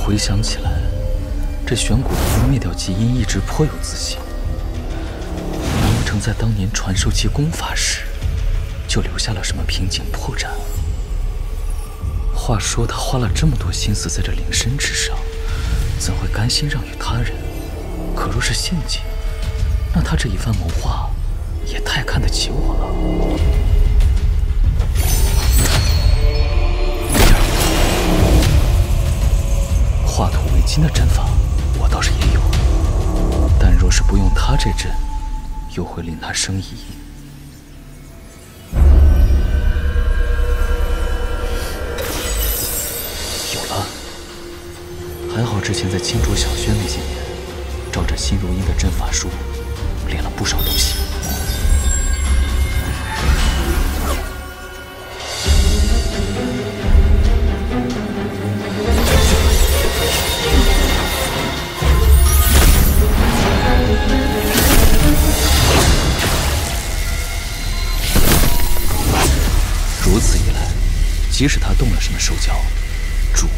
回想起来，这玄古对灭掉极阴一直颇有自信，难不成在当年传授其功法时，就留下了什么瓶颈破绽？话说他花了这么多心思在这灵身之上，怎会甘心让与他人？可若是陷阱，那他这一番谋划，也太看得起我了。化土为金的阵法，我倒是也有，但若是不用他这阵，又会令他生疑。有了，还好之前在青竹小轩那些年，照着心如音的阵法术，练了不少东西。如此一来，即使他动了什么手脚，主位